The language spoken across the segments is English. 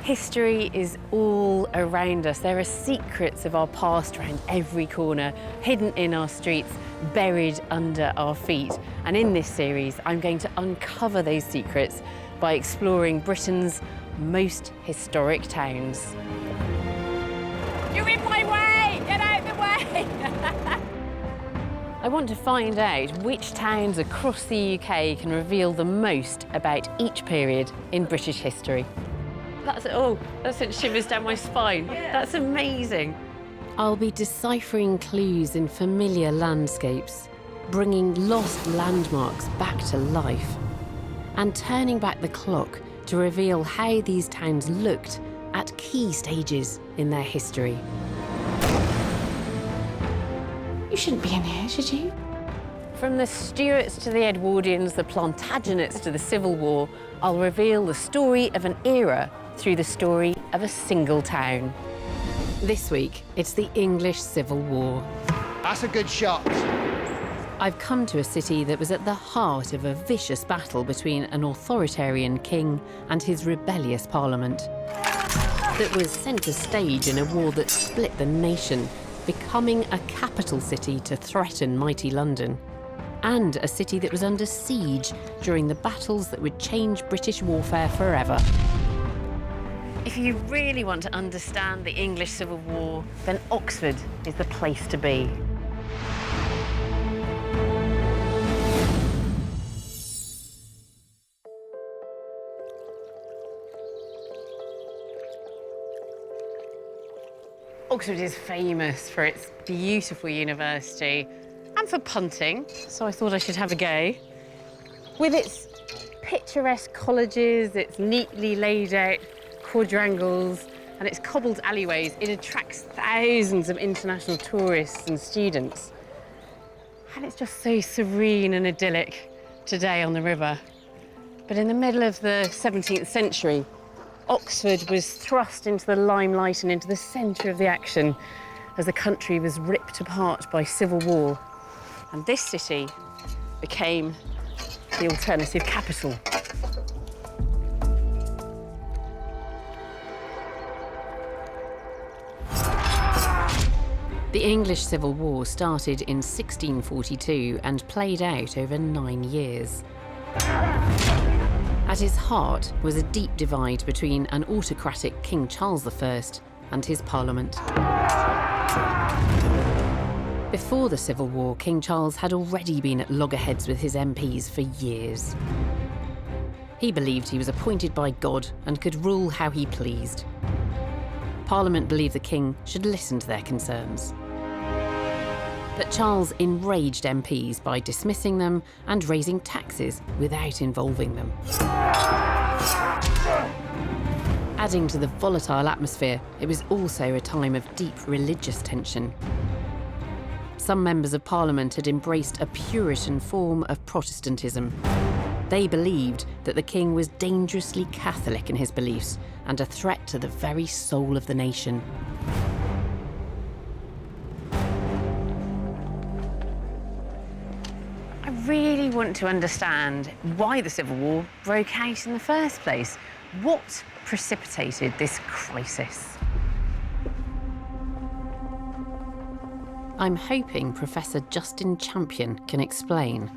History is all around us. There are secrets of our past around every corner, hidden in our streets, buried under our feet. And in this series, I'm going to uncover those secrets by exploring Britain's most historic towns. You're in my way! Get out of the way! I want to find out which towns across the UK can reveal the most about each period in British history. That sent shivers down my spine. Yeah. That's amazing. I'll be deciphering clues in familiar landscapes, bringing lost landmarks back to life, and turning back the clock to reveal how these towns looked at key stages in their history. You shouldn't be in here, should you? From the Stuarts to the Edwardians, the Plantagenets to the Civil War, I'll reveal the story of an era through the story of a single town. This week, it's the English Civil War. That's a good shot. I've come to a city that was at the heart of a vicious battle between an authoritarian king and his rebellious parliament, that was centre stage in a war that split the nation, becoming a capital city to threaten mighty London, and a city that was under siege during the battles that would change British warfare forever. If you really want to understand the English Civil War, then Oxford is the place to be. Oxford is famous for its beautiful university and for punting, so I thought I should have a go. With its picturesque colleges, its neatly laid out quadrangles and its cobbled alleyways, it attracts thousands of international tourists and students. And it's just so serene and idyllic today on the river. But in the middle of the 17th century, Oxford was thrust into the limelight and into the centre of the action as the country was ripped apart by civil war. And this city became the alternative capital. The English Civil War started in 1642 and played out over 9 years. At its heart was a deep divide between an autocratic King Charles I and his Parliament. Before the Civil War, King Charles had already been at loggerheads with his MPs for years. He believed he was appointed by God and could rule how he pleased. Parliament believed the king should listen to their concerns. But Charles enraged MPs by dismissing them and raising taxes without involving them. Adding to the volatile atmosphere, it was also a time of deep religious tension. Some members of Parliament had embraced a Puritan form of Protestantism. They believed that the king was dangerously Catholic in his beliefs and a threat to the very soul of the nation. I really want to understand why the Civil War broke out in the first place. What precipitated this crisis? I'm hoping Professor Justin Champion can explain.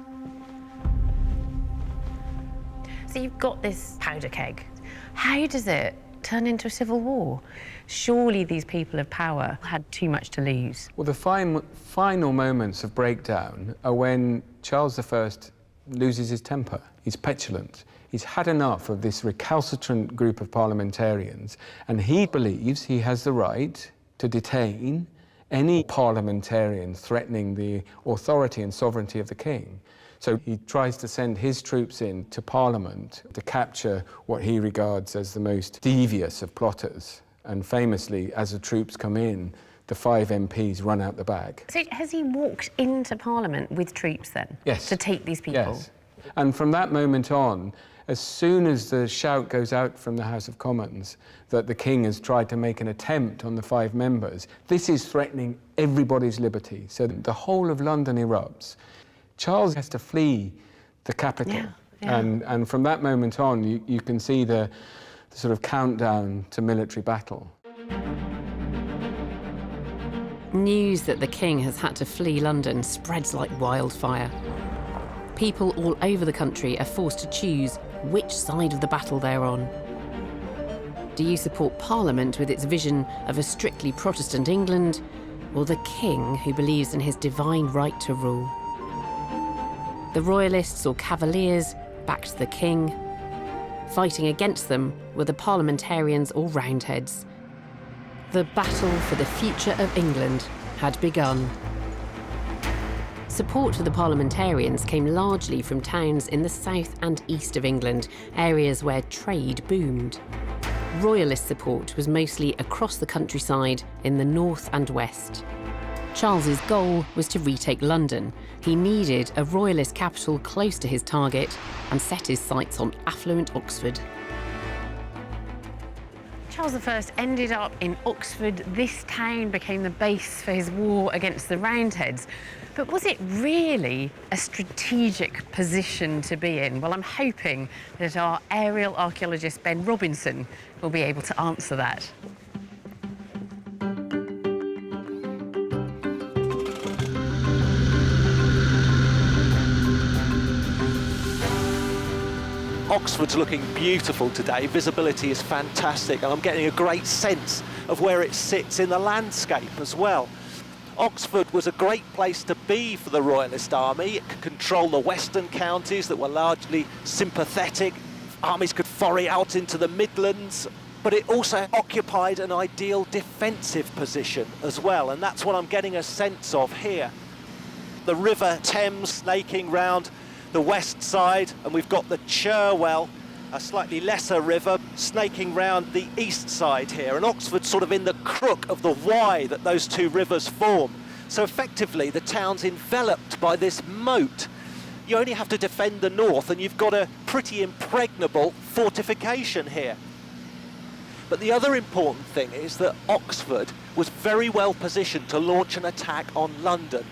So you've got this powder keg. How does it turn into a civil war? Surely these people of power had too much to lose. Well, the final moments of breakdown are when Charles I loses his temper. He's petulant. He's had enough of this recalcitrant group of parliamentarians, and he believes he has the right to detain any parliamentarian threatening the authority and sovereignty of the king. So he tries to send his troops in to Parliament to capture what he regards as the most devious of plotters. And famously, as the troops come in, the 5 MPs run out the back. So has he walked into Parliament with troops then? Yes. To take these people? Yes. And from that moment on, as soon as the shout goes out from the House of Commons that the king has tried to make an attempt on the 5 members, this is threatening everybody's liberty. So the whole of London erupts. Charles has to flee the capital. Yeah. And from that moment on, you can see the the sort of countdown to military battle. News that the king has had to flee London spreads like wildfire. People all over the country are forced to choose which side of the battle they're on. Do you support Parliament with its vision of a strictly Protestant England, or the king who believes in his divine right to rule? The Royalists or Cavaliers backed the king. Fighting against them were the Parliamentarians or Roundheads. The battle for the future of England had begun. Support for the Parliamentarians came largely from towns in the south and east of England, areas where trade boomed. Royalist support was mostly across the countryside in the north and west. Charles's goal was to retake London. He needed a Royalist capital close to his target and set his sights on affluent Oxford. Charles I ended up in Oxford. This town became the base for his war against the Roundheads. But was it really a strategic position to be in? Well, I'm hoping that our aerial archaeologist Ben Robinson will be able to answer that. Oxford's looking beautiful today. Visibility is fantastic, and I'm getting a great sense of where it sits in the landscape as well. Oxford was a great place to be for the Royalist army. It could control the western counties that were largely sympathetic. Armies could foray out into the Midlands, but it also occupied an ideal defensive position as well, and that's what I'm getting a sense of here. The River Thames snaking round the west side, and we've got the Cherwell, a slightly lesser river, snaking round the east side here, and Oxford's sort of in the crook of the Y that those two rivers form. So effectively the town's enveloped by this moat. You only have to defend the north and you've got a pretty impregnable fortification here. But the other important thing is that Oxford was very well positioned to launch an attack on London.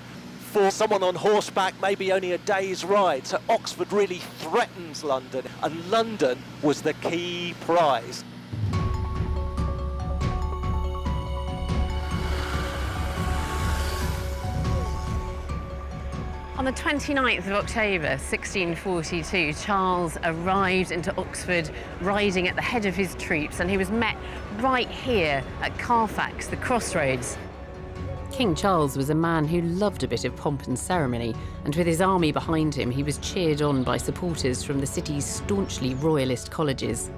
For someone on horseback, maybe only a day's ride. So Oxford really threatens London, and London was the key prize. On the 29th of October 1642, Charles arrived into Oxford riding at the head of his troops, and he was met right here at Carfax, the crossroads. King Charles was a man who loved a bit of pomp and ceremony, and with his army behind him, he was cheered on by supporters from the city's staunchly Royalist colleges.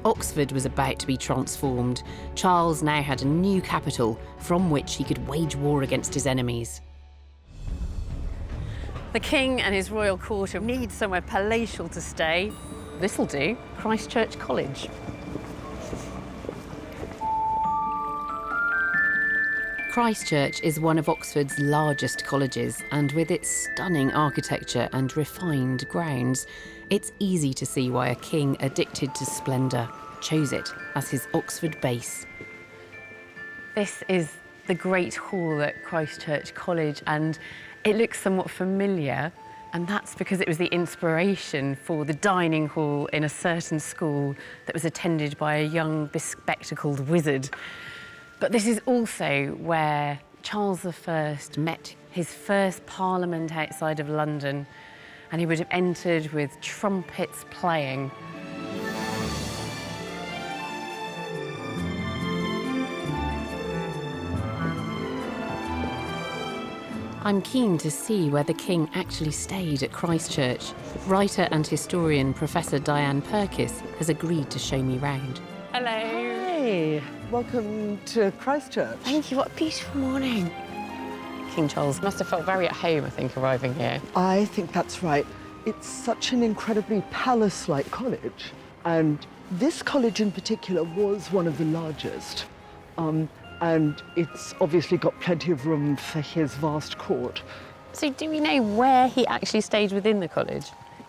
Oxford was about to be transformed. Charles now had a new capital from which he could wage war against his enemies. The king and his royal court need somewhere palatial to stay. This'll do, Christ Church College. Christ Church is one of Oxford's largest colleges, and with its stunning architecture and refined grounds, it's easy to see why a king addicted to splendour chose it as his Oxford base. This is the Great Hall at Christ Church College, and it looks somewhat familiar, and that's because it was the inspiration for the dining hall in a certain school that was attended by a young, bespectacled wizard. But this is also where Charles I met his first parliament outside of London, and he would have entered with trumpets playing. I'm keen to see where the king actually stayed at Christ Church. Writer and historian Professor Diane Purkis has agreed to show me round. Hello. Hey, welcome to Christ Church. Thank you, what a beautiful morning. King Charles must have felt very at home, I think, arriving here. I think that's right. It's such an incredibly palace-like college. And this college in particular was one of the largest. And it's obviously got plenty of room for his vast court. So do we know where he actually stayed within the college?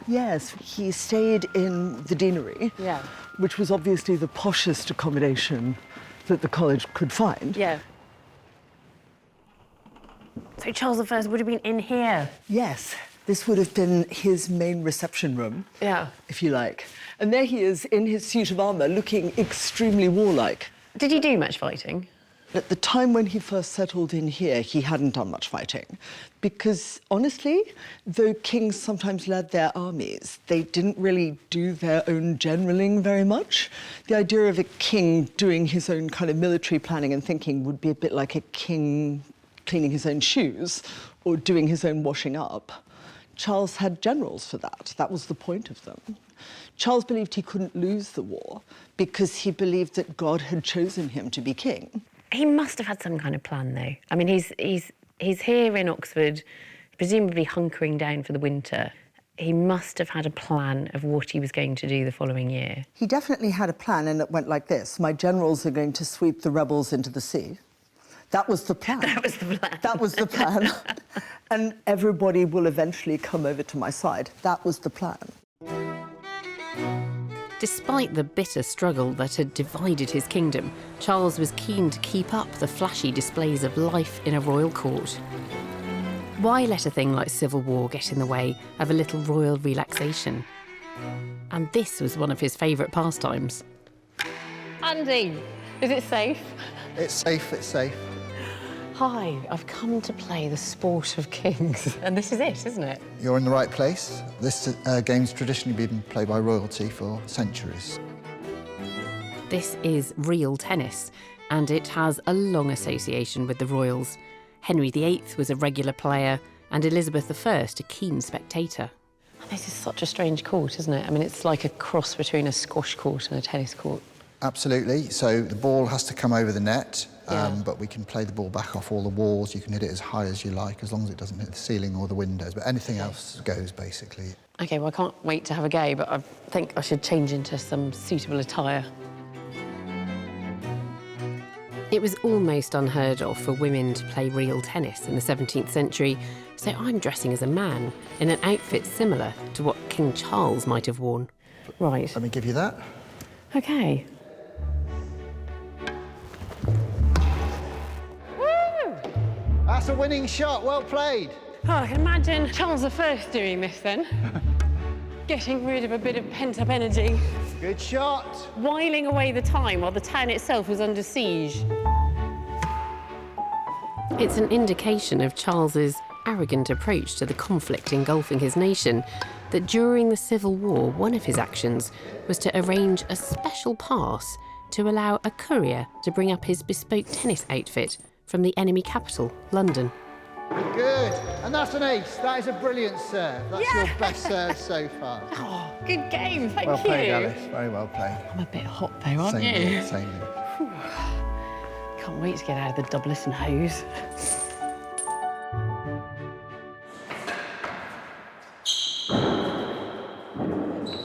Yes, he stayed in the deanery, Yeah. which was obviously the poshest accommodation that the college could find. Yeah. So Charles I would have been in here? Yes, This would have been his main reception room, Yeah. if you like. And there he is in his suit of armour, looking extremely warlike. Did he do much fighting? At the time when he first settled in here, he hadn't done much fighting. Because, honestly, though kings sometimes led their armies, they didn't really do their own generaling very much. The idea of a king doing his own kind of military planning and thinking would be a bit like a king cleaning his own shoes or doing his own washing up. Charles had generals for that. That was the point of them. Charles believed he couldn't lose the war because he believed that God had chosen him to be king. He must have had some kind of plan, though. I mean, he's here in Oxford, presumably hunkering down for the winter. He must have had a plan of what he was going to do the following year. He definitely had a plan, and it went like this. My generals are going to sweep the rebels into the sea. That was the plan. That was the plan. That was the plan. And everybody will eventually come over to my side. That was the plan. Despite the bitter struggle that had divided his kingdom, Charles was keen to keep up the flashy displays of life in a royal court. Why let a thing like civil war get in the way of a little royal relaxation? And this was one of his favourite pastimes. Andy, is it safe? It's safe, it's safe. Hi, I've come to play the sport of kings. And this is it, isn't it? You're in the right place. This game's traditionally been played by royalty for centuries. This is real tennis, and it has a long association with the royals. Henry VIII was a regular player, and Elizabeth I a keen spectator. This is such a strange court, isn't it? I mean, it's like a cross between a squash court and a tennis court. Absolutely. So the ball has to come over the net, Yeah. but we can play the ball back off all the walls. You can hit it as high as you like, as long as it doesn't hit the ceiling or the windows. But anything else goes, basically. OK, well, I can't wait to have a go, but I think I should change into some suitable attire. It was almost unheard of for women to play real tennis in the 17th century, so I'm dressing as a man in an outfit similar to what King Charles might have worn. Right. Let me give you that. OK. That's a winning shot. Well played. Oh, I can imagine Charles I doing this then. Getting rid of a bit of pent-up energy. Good shot. Whiling away the time while the town itself was under siege. It's an indication of Charles's arrogant approach to the conflict engulfing his nation that during the Civil War, one of his actions was to arrange a special pass to allow a courier to bring up his bespoke tennis outfit from the enemy capital, London. Good. And that's an ace. That is a brilliant serve. That's your best serve so far. Oh, good game, thank Well you. played, Alice. Very well played. I'm a bit hot though, aren't Same you? here, same here. Can't wait to get out of the doublet and hose.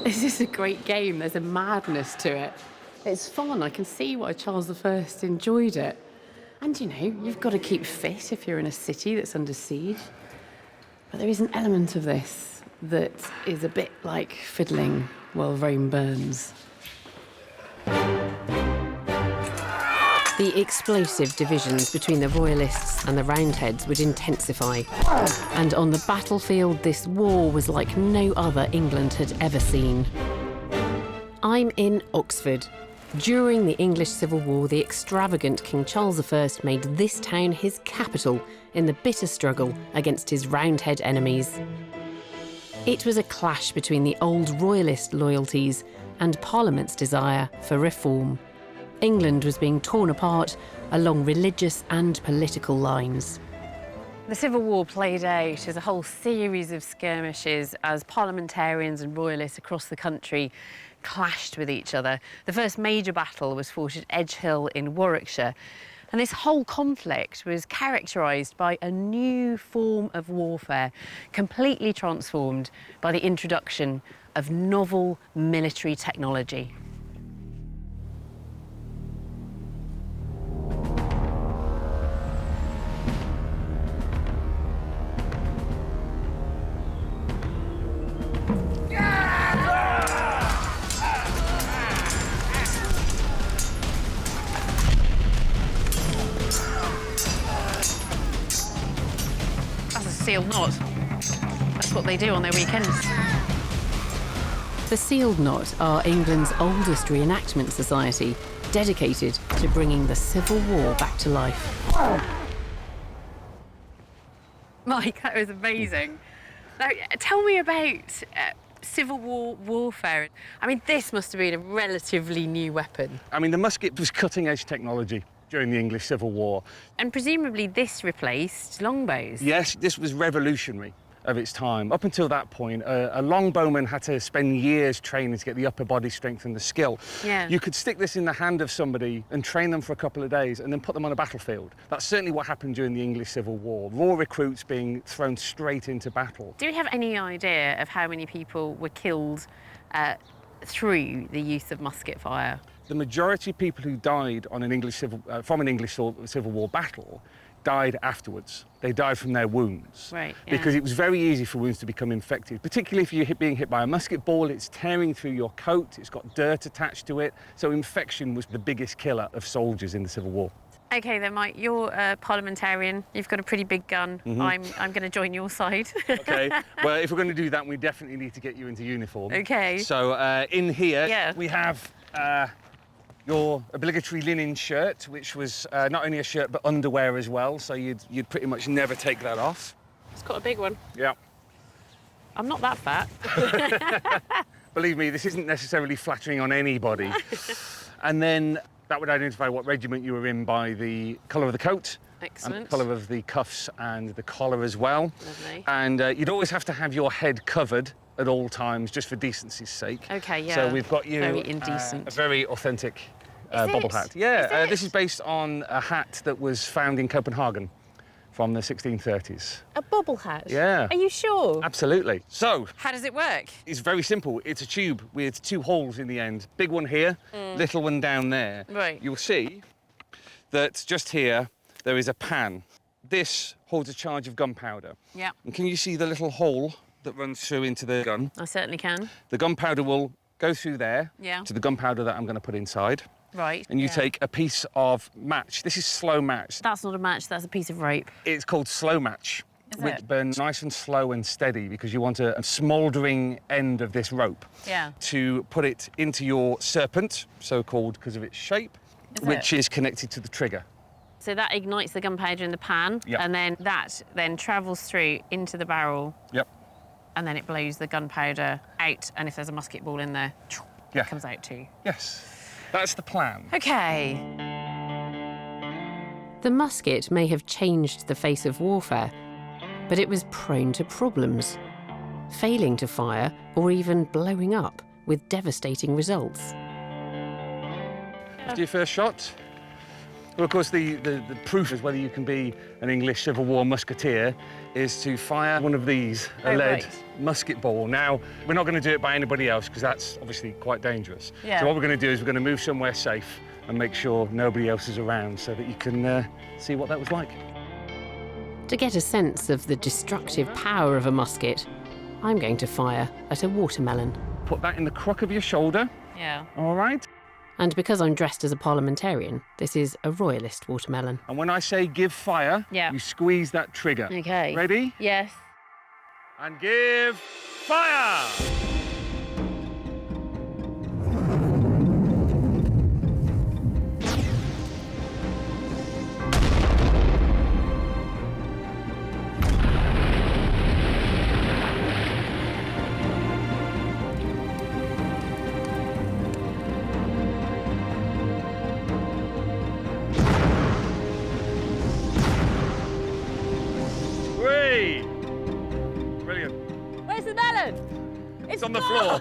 This is a great game. There's a madness to it. It's fun. I can see why Charles I enjoyed it. And, you know, you've got to keep fit if you're in a city that's under siege. But there is an element of this that is a bit like fiddling while Rome burns. The explosive divisions between the Royalists and the Roundheads would intensify. And on the battlefield, this war was like no other England had ever seen. I'm in Oxford. During the English Civil War, the extravagant King Charles I made this town his capital in the bitter struggle against his Roundhead enemies. It was a clash between the old Royalist loyalties and Parliament's desire for reform. England was being torn apart along religious and political lines. The Civil War played out as a whole series of skirmishes as parliamentarians and royalists across the country clashed with each other. The first major battle was fought at Edgehill in Warwickshire, and this whole conflict was characterised by a new form of warfare, completely transformed by the introduction of novel military technology. That's a sealed knot. That's what they do on their weekends. The Sealed Knot are England's oldest reenactment society, dedicated to bringing the Civil War back to life. Mike, that was amazing. Now, tell me about Civil War warfare. I mean, this must have been a relatively new weapon. I mean, the musket was cutting-edge technology during the English Civil War. And presumably this replaced longbows. Yes, this was revolutionary of its time. Up until that point, a longbowman had to spend years training to get the upper body strength and the skill. Yeah. You could stick this in the hand of somebody and train them for a couple of days and then put them on a battlefield. That's certainly what happened during the English Civil War. Raw recruits being thrown straight into battle. Do you have any idea of how many people were killed through the use of musket fire? The majority of people who died on from an English Civil War battle died afterwards. They died from their wounds. Right, yeah. Because it was very easy for wounds to become infected, particularly if you're being hit by a musket ball. It's tearing through your coat, it's got dirt attached to it. So infection was the biggest killer of soldiers in the Civil War. OK then, Mike, you're a parliamentarian. You've got a pretty big gun. I'm going to join your side. OK, well, if we're going to do that, we definitely need to get you into uniform. OK. So in here, we have your obligatory linen shirt, which was not only a shirt but underwear as well, so you'd pretty much never take that off. It's got a big one. Yeah. I'm not that fat. Believe me, this isn't necessarily flattering on anybody. And then that would identify what regiment you were in by the colour of the coat. Excellent. And the colour of the cuffs and the collar as well. Lovely. And you'd always have to have your head covered at all times, just for decency's sake. OK, yeah. So we've got you very indecent. a very authentic bobble hat. Yeah, Is this is based on a hat that was found in Copenhagen from the 1630s. A bobble hat? Yeah. Are you sure? Absolutely. So, How does it work? it's very simple. It's a tube with two holes in the end. Big one here, little one down there. Right. You'll see that just here, there is a pan. This holds a charge of gunpowder. Yeah. And can you see the little hole that runs through into the gun? I certainly can. The gunpowder will go through there Yeah. to the gunpowder that I'm going to put inside. Right. And you yeah. take a piece of match. This is slow match. That's not a match, that's a piece of rope. It's called slow match, Is which it? burns nice and slow and steady because you want a smouldering end of this rope Yeah. to put it into your serpent, so-called because of its shape, which is connected to the trigger. So that ignites the gunpowder in the pan, Yep. and then that then travels through into the barrel, Yep. and then it blows the gunpowder out, and if there's a musket ball in there, Yeah. it comes out too. Yes. That's the plan. OK. The musket may have changed the face of warfare, but it was prone to problems, failing to fire or even blowing up with devastating results. After your first shot? Well, of course, the proof is whether you can be an English Civil War musketeer is to fire one of these, a lead right. musket ball. Now, we're not going to do it by anybody else because that's obviously quite dangerous. Yeah. So what we're going to do is we're going to move somewhere safe and make sure nobody else is around so that you can see what that was like. To get a sense of the destructive power of a musket, I'm going to fire at a watermelon. Put that in the crook of your shoulder, Yeah. all right? And because I'm dressed as a parliamentarian, this is a Royalist watermelon. And when I say give fire, Yeah. you squeeze that trigger. OK. Ready? Yes. And give fire! Three! Brilliant. Where's the melon? It's on the floor.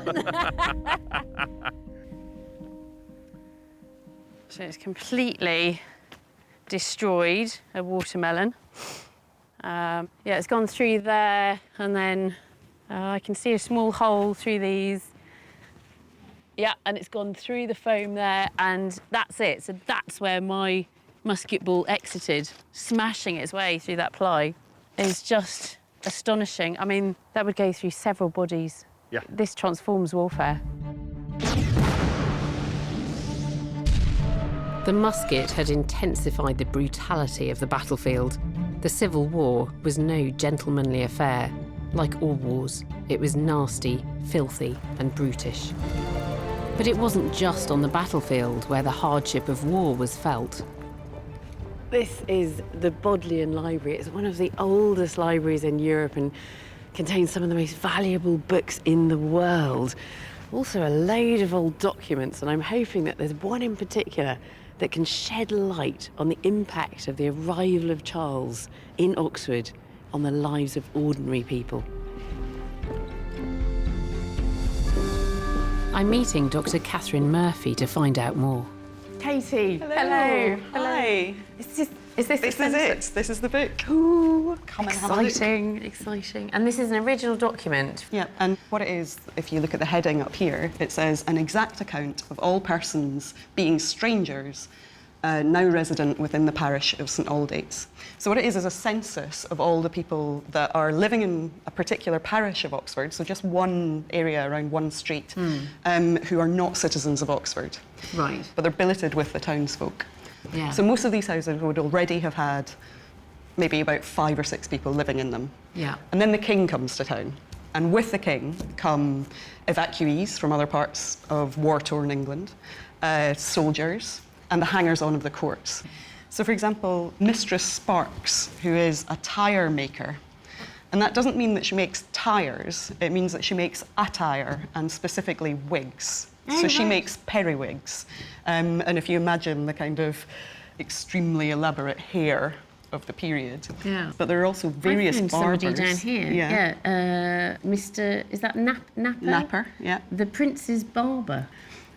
So it's completely destroyed a watermelon. Yeah, it's gone through there, and then I can see a small hole through these. Yeah, and it's gone through the foam there, and that's it. So that's where my musket ball exited, smashing its way through that ply. It's just astonishing. I mean, that would go through several bodies. Yeah. This transforms warfare. The musket had intensified the brutality of the battlefield. The Civil War was no gentlemanly affair, Like all wars, it was nasty, filthy, and brutish. But it wasn't just on the battlefield where the hardship of war was felt. This is the Bodleian Library. It's one of the oldest libraries in Europe and contains some of the most valuable books in the world. Also a load of old documents, and I'm hoping that there's one in particular that can shed light on the impact of the arrival of Charles in Oxford on the lives of ordinary people. I'm meeting Dr. Catherine Murphy to find out more. Katie. Hello. Hi. Is this it? This is the book. Ooh, Come and have a look. Exciting. And this is an original document. Yeah, and what it is, if you look at the heading up here, it says an exact account of all persons being strangers now resident within the parish of St Aldate's. So what it is a census of all the people that are living in a particular parish of Oxford, so just one area around one street, who are not citizens of Oxford. Right. But they're billeted with the townsfolk. Yeah. So most of these houses would already have had maybe about 5 or 6 people living in them. Yeah. And then the king comes to town. And with the king come evacuees from other parts of war-torn England, soldiers, and the hangers-on of the courts. So, for example, Mistress Sparks, who is a tire maker, and that doesn't mean that she makes tires, it means that she makes attire, and specifically wigs. So she makes periwigs. And if you imagine the kind of extremely elaborate hair of the period. Yeah. But there are also various barbers. Somebody down here. Yeah. Mr. Is that Napper? Napper, yeah. The Prince's barber.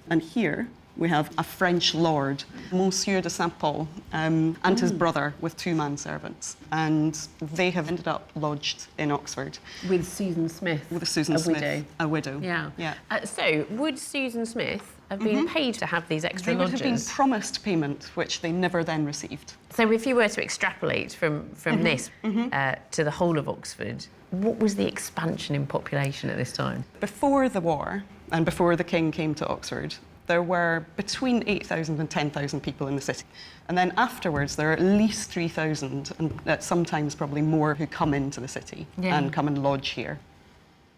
And here we have a French lord, Monsieur de Saint-Paul, and his brother with 2 manservants. And they have ended up lodged in Oxford. With Susan Smith. With Susan Smith. Widow. A widow. Yeah. Yeah. So, would Susan Smith have been paid to have these extra They would lodgers? have been promised payment, which they never then received. So if you were to extrapolate from this to the whole of Oxford, what was the expansion in population at this time? Before the war, and before the king came to Oxford, there were between 8,000 and 10,000 people in the city. And then afterwards, there are at least 3,000, and sometimes probably more, who come into the city and come and lodge here.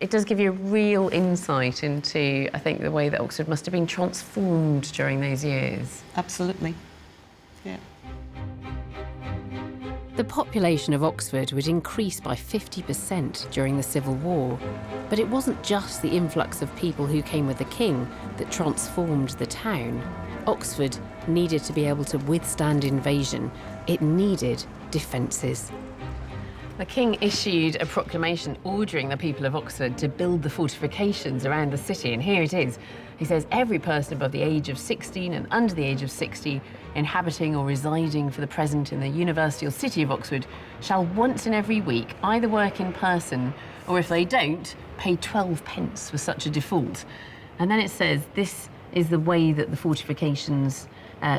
It does give you a real insight into, I think, the way that Oxford must have been transformed during those years. Absolutely. Yeah. The population of Oxford would increase by 50% during the Civil War. But it wasn't just the influx of people who came with the king that transformed the town. Oxford needed to be able to withstand invasion. It needed defences. The king issued a proclamation ordering the people of Oxford to build the fortifications around the city, and here it is. He says every person above the age of 16 and under the age of 60 inhabiting or residing for the present in the University or City of Oxford shall once in every week either work in person or, if they don't, pay 12 pence for such a default. And then it says this is the way that the fortifications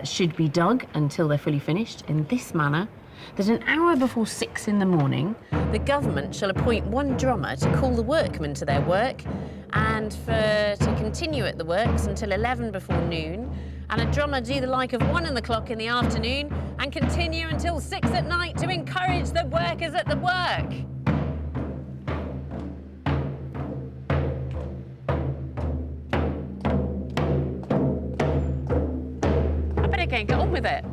should be dug until they're fully finished, in this manner: that an hour before 6 in the morning, the government shall appoint one drummer to call the workmen to their work, and to continue at the works until 11 before noon, and a drummer do the like of 1 o'clock in the afternoon, and continue until 6 at night to encourage the workers at the work. I better go and get on with it.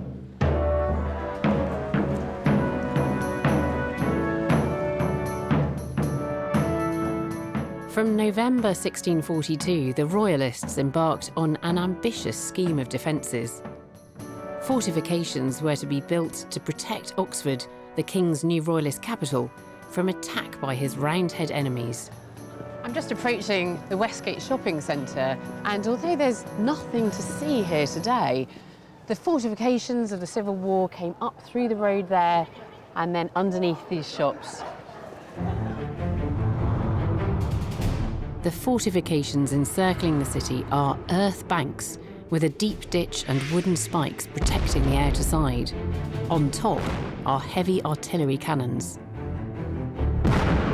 From November 1642, the Royalists embarked on an ambitious scheme of defences. Fortifications were to be built to protect Oxford, the King's new Royalist capital, from attack by his Roundhead enemies. I'm just approaching the Westgate shopping centre, and although there's nothing to see here today, the fortifications of the Civil War came up through the road there and then underneath these shops. The fortifications encircling the city are earth banks with a deep ditch and wooden spikes protecting the outer side. On top are heavy artillery cannons.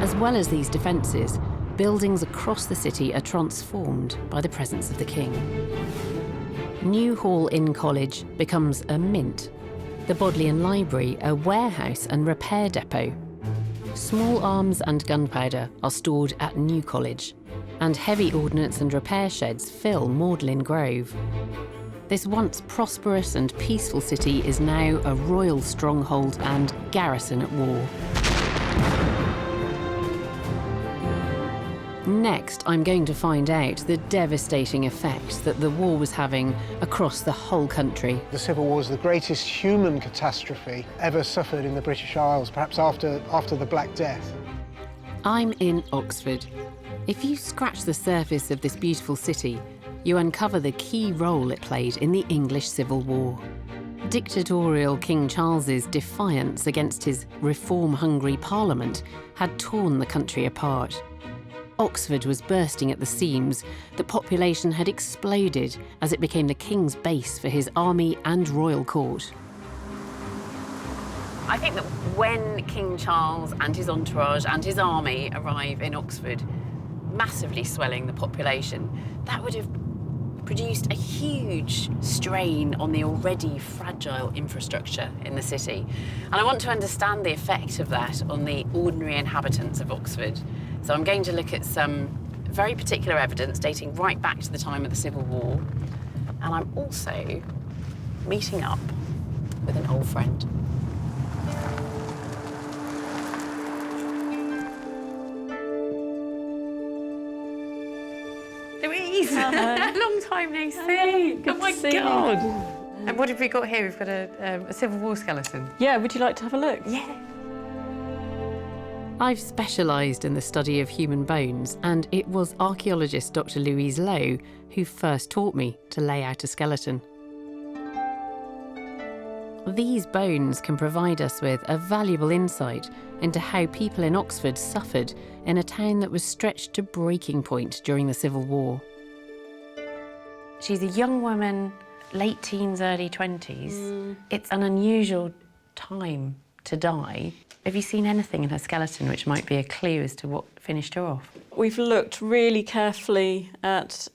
As well as these defences, buildings across the city are transformed by the presence of the king. New Hall Inn College becomes a mint, the Bodleian Library a warehouse and repair depot. Small arms and gunpowder are stored at New College, and heavy ordnance and repair sheds fill Magdalen Grove. This once prosperous and peaceful city is now a royal stronghold and garrison at war. Next, I'm going to find out the devastating effect that the war was having across the whole country. The Civil War is the greatest human catastrophe ever suffered in the British Isles, perhaps after the Black Death. I'm in Oxford. If you scratch the surface of this beautiful city, you uncover the key role it played in the English Civil War. Dictatorial King Charles's defiance against his reform-hungry Parliament had torn the country apart. Oxford was bursting at the seams. The population had exploded as it became the king's base for his army and royal court. I think that when King Charles and his entourage and his army arrive in Oxford, massively swelling the population, that would have produced a huge strain on the already fragile infrastructure in the city. And I want to understand the effect of that on the ordinary inhabitants of Oxford. So I'm going to look at some very particular evidence dating right back to the time of the Civil War. And I'm also meeting up with an old friend. Louise! Long time no see! Oh my God! And what have we got here? We've got a Civil War skeleton. Yeah, would you like to have a look? Yeah. I've specialised in the study of human bones, and it was archaeologist Dr. Louise Lowe who first taught me to lay out a skeleton. These bones can provide us with a valuable insight into how people in Oxford suffered in a town that was stretched to breaking point during the Civil War. She's a young woman, late teens, early 20s. It's an unusual time to die. Have you seen anything in her skeleton which might be a clue as to what finished her off? We've looked really carefully at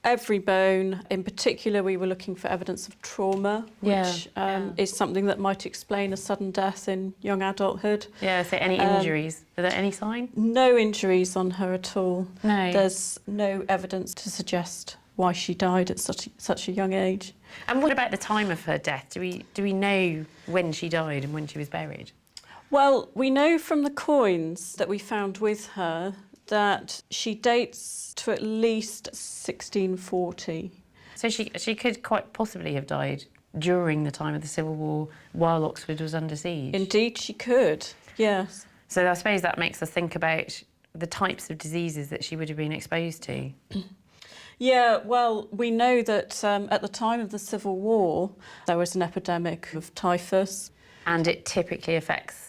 every bone. In particular, we were looking for evidence of trauma, which is something that might explain a sudden death in young adulthood. Yeah, so any injuries? Are there any sign? No injuries on her at all. No. There's no evidence to suggest why she died at such a young age. And what about the time of her death? Do we know when she died and when she was buried? Well, we know from the coins that we found with her that she dates to at least 1640. So she could quite possibly have died during the time of the Civil War while Oxford was under siege. Indeed, she could, yes. So I suppose that makes us think about the types of diseases that she would have been exposed to. Yeah, well, we know that at the time of the Civil War, there was an epidemic of typhus. And it typically affects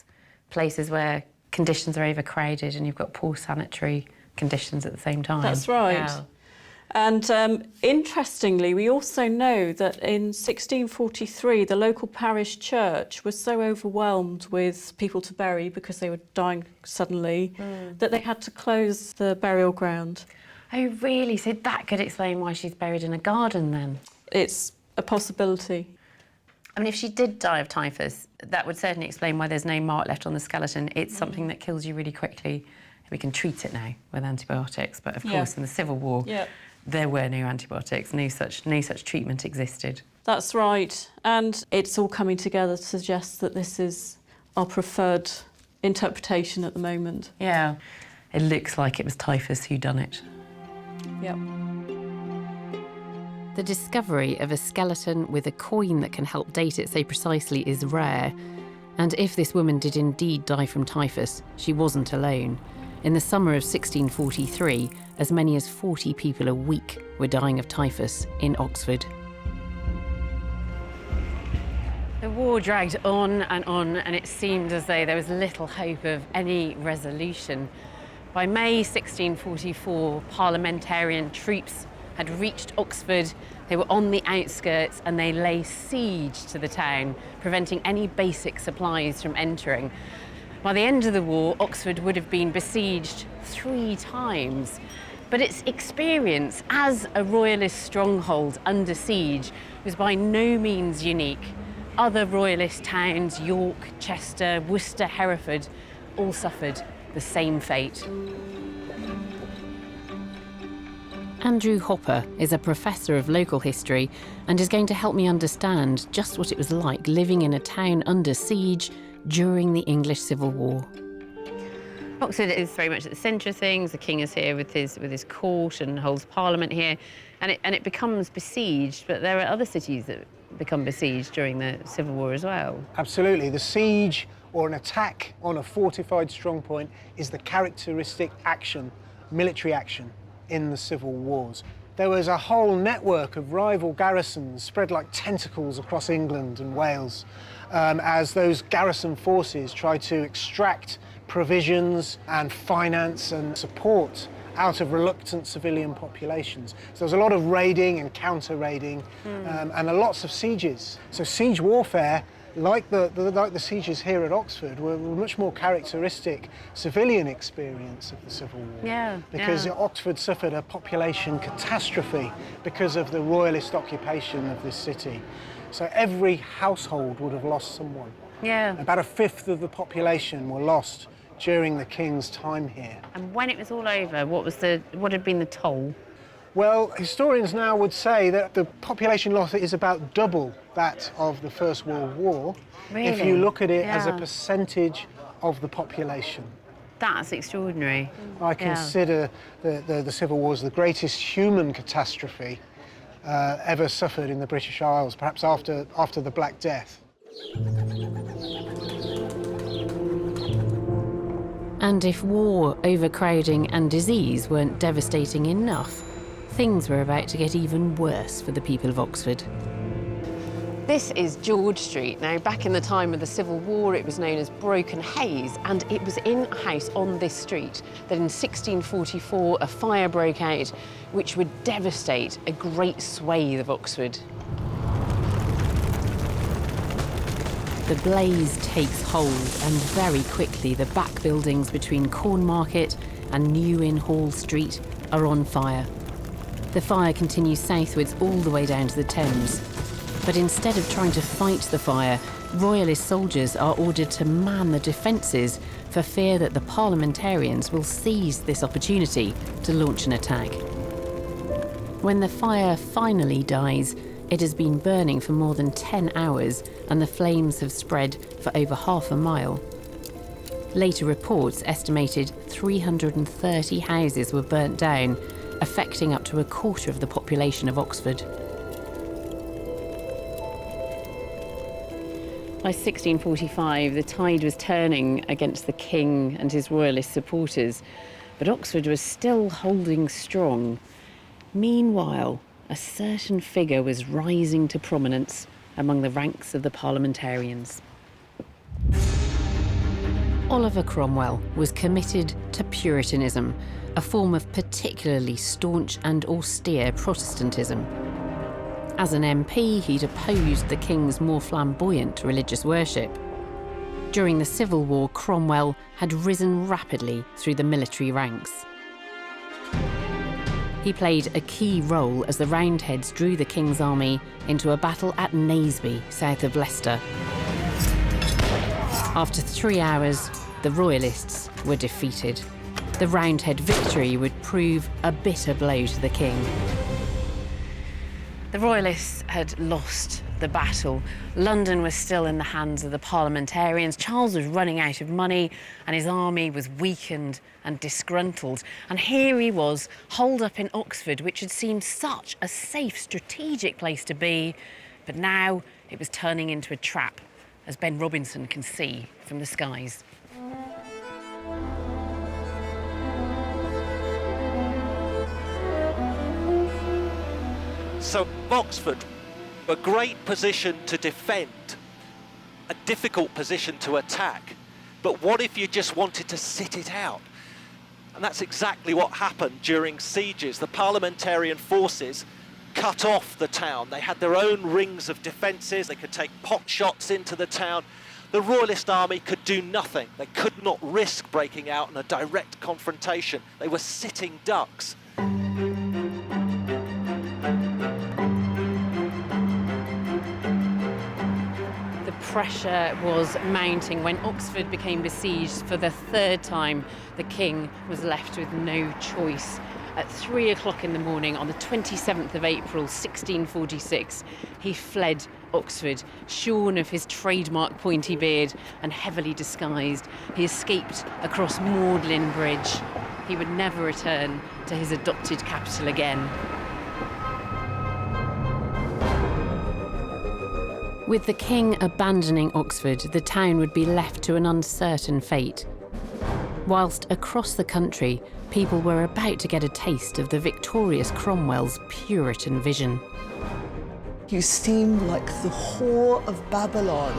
places where conditions are overcrowded and you've got poor sanitary conditions at the same time. That's right. Yeah. And interestingly, we also know that in 1643, the local parish church was so overwhelmed with people to bury because they were dying suddenly that they had to close the burial ground. Oh, really? So that could explain why she's buried in a garden then? It's a possibility. I mean, if she did die of typhus, that would certainly explain why there's no mark left on the skeleton. It's something that kills you really quickly. We can treat it now with antibiotics, but of course in the Civil War, there were no antibiotics, no such treatment existed. That's right, and it's all coming together to suggest that this is our preferred interpretation at the moment. Yeah, it looks like it was typhus who done it. Yep. The discovery of a skeleton with a coin that can help date it so precisely is rare. And if this woman did indeed die from typhus, she wasn't alone. In the summer of 1643, as many as 40 people a week were dying of typhus in Oxford. The war dragged on, and it seemed as though there was little hope of any resolution. By May 1644, parliamentarian troops had reached Oxford. They were on the outskirts and they lay siege to the town, preventing any basic supplies from entering. By the end of the war, Oxford would have been besieged 3 times. But its experience as a Royalist stronghold under siege was by no means unique. Other Royalist towns, York, Chester, Worcester, Hereford, all suffered the same fate. Andrew Hopper is a professor of local history and is going to help me understand just what it was like living in a town under siege during the English Civil War. Oxford is very much at the centre of things. The king is here with his court and holds parliament here, and it becomes besieged, but there are other cities that become besieged during the Civil War as well. Absolutely. The siege or an attack on a fortified strongpoint is the characteristic action, military action, in the civil wars. There was a whole network of rival garrisons spread like tentacles across England and Wales as those garrison forces tried to extract provisions and finance and support out of reluctant civilian populations. So there was a lot of raiding and counter-raiding and lots of sieges. So siege warfare, like the sieges here at Oxford, were much more characteristic civilian experience of the Civil War. Yeah, because yeah. Oxford suffered a population catastrophe because of the Royalist occupation of this city. So every household would have lost someone. Yeah. About a fifth of the population were lost during the King's time here. And when it was all over, what had been the toll? Well, historians now would say that the population loss is about double that of the First World War. Really? If you look at it as a Yeah. percentage of the population. That's extraordinary. I consider the Civil War as the greatest human catastrophe ever suffered in the British Isles, perhaps after the Black Death. And if war, overcrowding and disease weren't devastating enough, things were about to get even worse for the people of Oxford. This is George Street. Now, back in the time of the Civil War, it was known as Broken Haze, and it was in a house on this street that in 1644 a fire broke out, which would devastate a great swathe of Oxford. The blaze takes hold, and very quickly the back buildings between Cornmarket and New Inn Hall Street are on fire. The fire continues southwards all the way down to the Thames. But instead of trying to fight the fire, Royalist soldiers are ordered to man the defences for fear that the parliamentarians will seize this opportunity to launch an attack. When the fire finally dies, it has been burning for more than 10 hours and the flames have spread for over half a mile. Later reports estimated 330 houses were burnt down, affecting up to a quarter of the population of Oxford. By 1645, the tide was turning against the king and his royalist supporters, but Oxford was still holding strong. Meanwhile, a certain figure was rising to prominence among the ranks of the parliamentarians. Oliver Cromwell was committed to Puritanism, a form of particularly staunch and austere Protestantism. As an MP, he'd opposed the king's more flamboyant religious worship. During the Civil War, Cromwell had risen rapidly through the military ranks. He played a key role as the Roundheads drew the king's army into a battle at Naseby, south of Leicester. After 3 hours, the Royalists were defeated. The Roundhead victory would prove a bitter blow to the king. The Royalists had lost the battle. London was still in the hands of the parliamentarians. Charles was running out of money and his army was weakened and disgruntled. And here he was, holed up in Oxford, which had seemed such a safe, strategic place to be. But now it was turning into a trap, as Ben Robinson can see from the skies. So Oxford, a great position to defend, a difficult position to attack. But what if you just wanted to sit it out? And that's exactly what happened during sieges. The parliamentarian forces cut off the town. They had their own rings of defences. They could take pot shots into the town. The Royalist army could do nothing. They could not risk breaking out in a direct confrontation. They were sitting ducks. The pressure was mounting. When Oxford became besieged for the third time, the king was left with no choice. At 3 o'clock in the morning on the 27th of April 1646, he fled Oxford, shorn of his trademark pointy beard and heavily disguised. He escaped across Magdalen Bridge. He would never return to his adopted capital again. With the king abandoning Oxford, the town would be left to an uncertain fate. Whilst across the country, people were about to get a taste of the victorious Cromwell's Puritan vision. You seem like the whore of Babylon.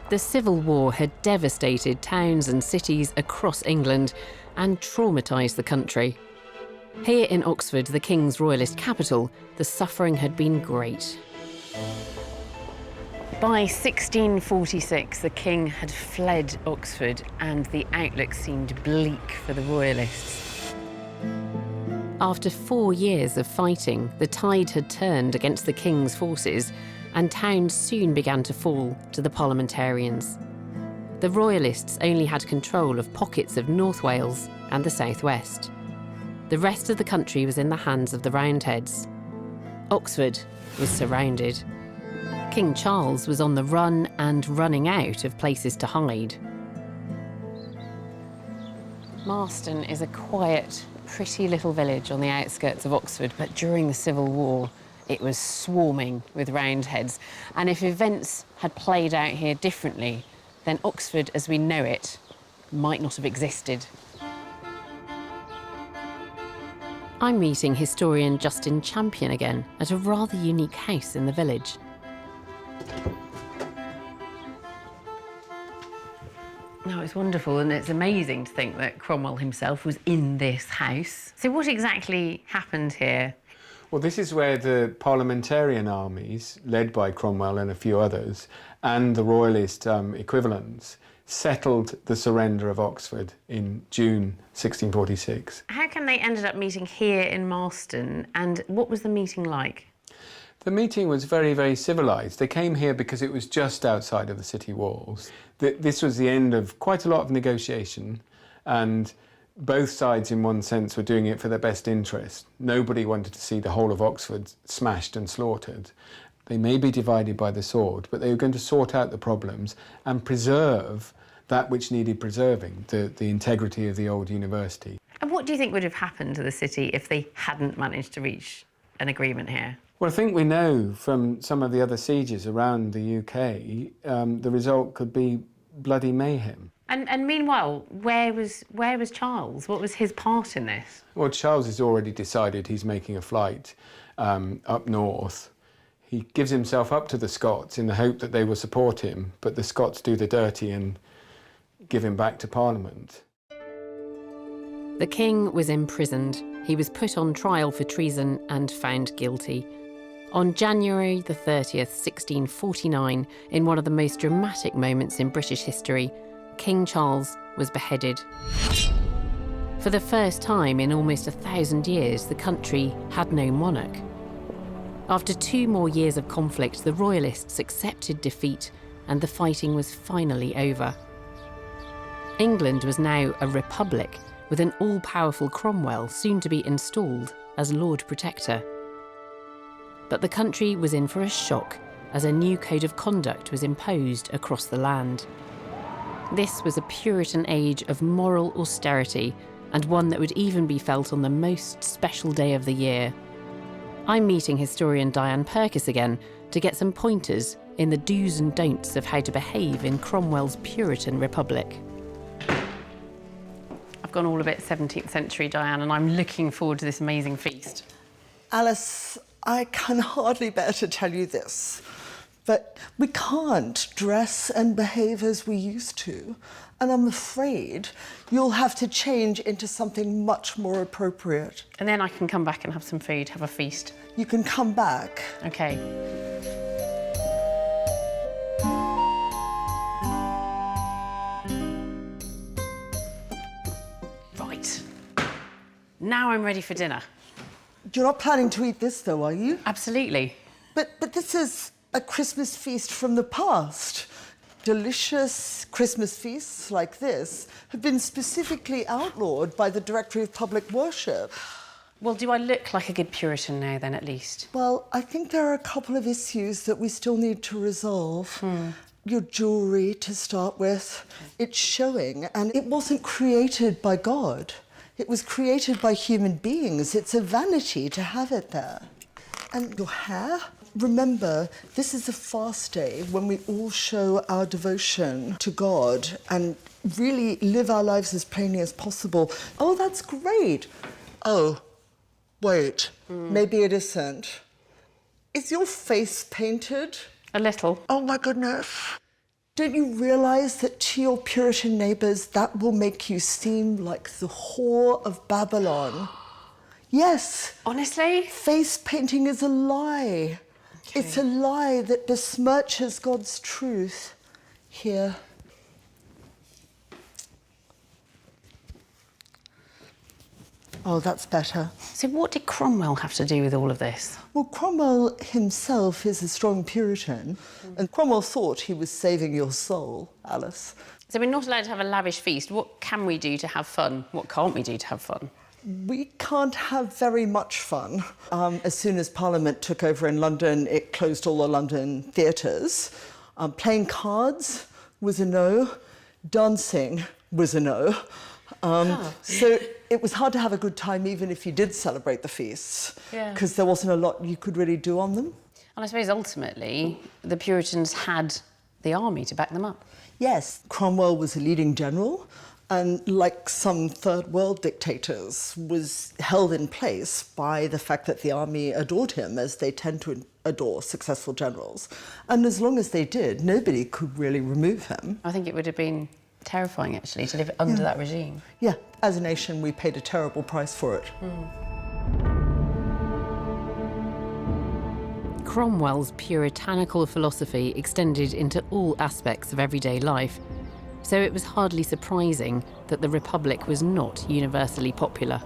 The Civil War had devastated towns and cities across England and traumatised the country. Here in Oxford, the king's royalist capital, the suffering had been great. By 1646, the king had fled Oxford and the outlook seemed bleak for the royalists. After 4 years of fighting, the tide had turned against the king's forces and towns soon began to fall to the parliamentarians. The royalists only had control of pockets of North Wales and the South West. The rest of the country was in the hands of the Roundheads. Oxford was surrounded. King Charles was on the run and running out of places to hide. Marston is a quiet, pretty little village on the outskirts of Oxford, but during the Civil War, it was swarming with Roundheads. And if events had played out here differently, then Oxford as we know it might not have existed. I'm meeting historian Justin Champion again at a rather unique house in the village. No, it's wonderful, and it's amazing to think that Cromwell himself was in this house. So what exactly happened here? Well, this is where the parliamentarian armies, led by Cromwell and a few others, and the royalist equivalents, settled the surrender of Oxford in June 1646. How come they ended up meeting here in Marston, and what was the meeting like? The meeting was very, very civilised. They came here because it was just outside of the city walls. This was the end of quite a lot of negotiation, and both sides, in one sense, were doing it for their best interest. Nobody wanted to see the whole of Oxford smashed and slaughtered. They may be divided by the sword, but they were going to sort out the problems and preserve that which needed preserving, the integrity of the old university. And what do you think would have happened to the city if they hadn't managed to reach an agreement here? Well, I think we know from some of the other sieges around the UK, the result could be bloody mayhem. And meanwhile, where was Charles? What was his part in this? Well, Charles has already decided he's making a flight up north. He gives himself up to the Scots in the hope that they will support him, but the Scots do the dirty and give him back to Parliament. The king was imprisoned. He was put on trial for treason and found guilty. On January the 30th, 1649, in one of the most dramatic moments in British history, King Charles was beheaded. For the first time in almost 1,000 years, the country had no monarch. After 2 more years of conflict, the Royalists accepted defeat and the fighting was finally over. England was now a republic, with an all-powerful Cromwell soon to be installed as Lord Protector. But the country was in for a shock as a new code of conduct was imposed across the land. This was a Puritan age of moral austerity, and one that would even be felt on the most special day of the year. I'm meeting historian Diane Purkis again to get some pointers in the do's and don'ts of how to behave in Cromwell's Puritan republic. I've gone all a bit 17th century, Diane, and I'm looking forward to this amazing feast. Alice, I can hardly bear to tell you this, but we can't dress and behave as we used to, and I'm afraid you'll have to change into something much more appropriate. And then I can come back and have some food, have a feast. You can come back. Okay. Right. Now I'm ready for dinner. You're not planning to eat this, though, are you? Absolutely. But this is a Christmas feast from the past. Delicious Christmas feasts like this have been specifically outlawed by the Directory of Public Worship. Well, do I look like a good Puritan now, then, at least? Well, I think there are a couple of issues that we still need to resolve. Your jewellery, to start with. It's showing, and it wasn't created by God. It was created by human beings. It's a vanity to have it there. And your hair? Remember, this is a fast day when we all show our devotion to God and really live our lives as plainly as possible. Oh, that's great. Oh, wait, maybe it isn't. Is your face painted? A little. Oh my goodness. Don't you realise that to your Puritan neighbours that will make you seem like the whore of Babylon? Yes. Honestly? Face painting is a lie. Okay. It's a lie that besmirches God's truth. Here. Oh, that's better. So what did Cromwell have to do with all of this? Well, Cromwell himself is a strong Puritan, and Cromwell thought he was saving your soul, Alice. So we're not allowed to have a lavish feast. What can we do to have fun? What can't we do to have fun? We can't have very much fun. As soon as Parliament took over in London, it closed all the London theatres. Playing cards was a no. Dancing was a no. So it was hard to have a good time even if you did celebrate the feasts, because there wasn't a lot you could really do on them. And I suppose ultimately the Puritans had the army to back them up. Yes, Cromwell was a leading general, and like some third world dictators, was held in place by the fact that the army adored him, as they tend to adore successful generals. And as long as they did, nobody could really remove him. I think it would have been terrifying, actually, to live under that regime. Yeah, as a nation, we paid a terrible price for it. Cromwell's puritanical philosophy extended into all aspects of everyday life, so it was hardly surprising that the Republic was not universally popular.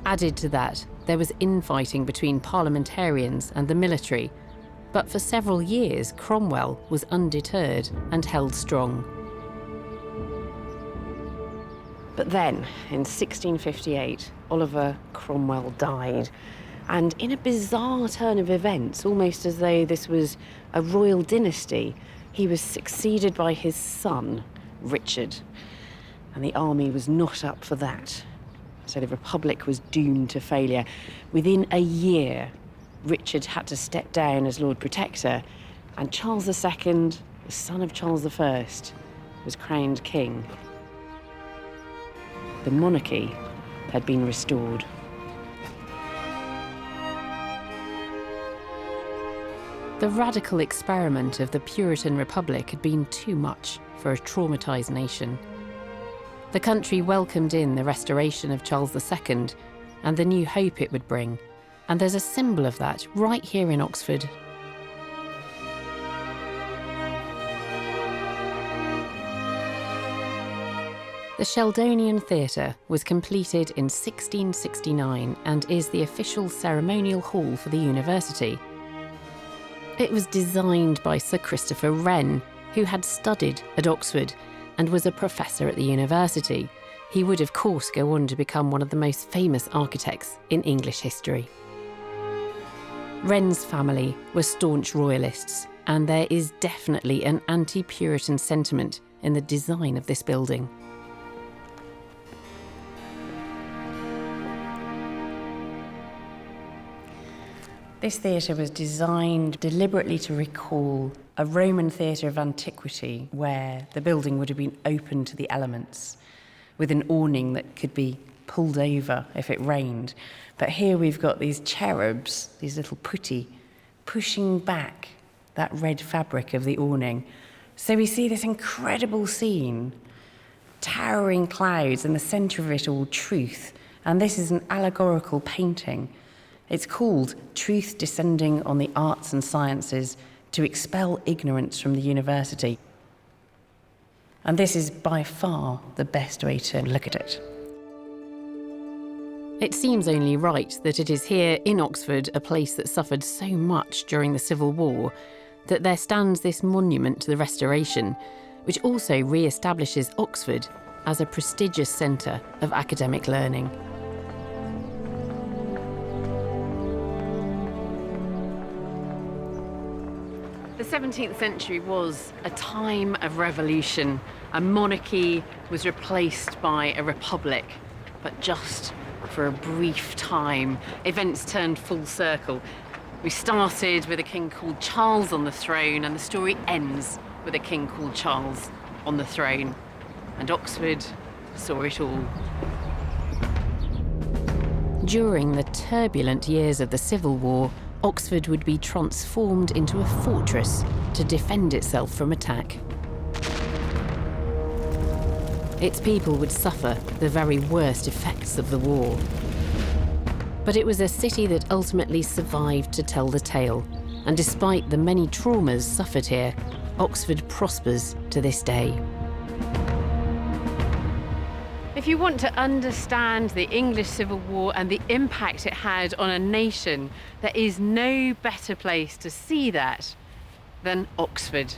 Added to that, there was infighting between parliamentarians and the military, but for several years Cromwell was undeterred and held strong. But then, in 1658, Oliver Cromwell died, and in a bizarre turn of events, almost as though this was a royal dynasty, he was succeeded by his son, Richard, and the army was not up for that. So the Republic was doomed to failure. Within a year, Richard had to step down as Lord Protector, and Charles II, the son of Charles I, was crowned king. The monarchy had been restored. The radical experiment of the Puritan Republic had been too much for a traumatised nation. The country welcomed in the restoration of Charles II and the new hope it would bring, and there's a symbol of that right here in Oxford. The Sheldonian Theatre was completed in 1669 and is the official ceremonial hall for the university. It was designed by Sir Christopher Wren, who had studied at Oxford and was a professor at the university. He would, of course, go on to become one of the most famous architects in English history. Wren's family were staunch Royalists, and there is definitely an anti-Puritan sentiment in the design of this building. This theatre was designed deliberately to recall a Roman theatre of antiquity where the building would have been open to the elements with an awning that could be pulled over if it rained. But here we've got these cherubs, these little putti, pushing back that red fabric of the awning. So we see this incredible scene, towering clouds, in the centre of it all truth. And this is an allegorical painting. It's called Truth Descending on the Arts and Sciences to Expel Ignorance from the University. And this is by far the best way to look at it. It seems only right that it is here in Oxford, a place that suffered so much during the Civil War, that there stands this monument to the Restoration, which also re-establishes Oxford as a prestigious centre of academic learning. The 17th century was a time of revolution. A monarchy was replaced by a republic, but just for a brief time. Events turned full circle. We started with a king called Charles on the throne, and the story ends with a king called Charles on the throne. And Oxford saw it all. During the turbulent years of the Civil War, Oxford would be transformed into a fortress to defend itself from attack. Its people would suffer the very worst effects of the war. But it was a city that ultimately survived to tell the tale, and despite the many traumas suffered here, Oxford prospers to this day. If you want to understand the English Civil War and the impact it had on a nation, there is no better place to see that than Oxford.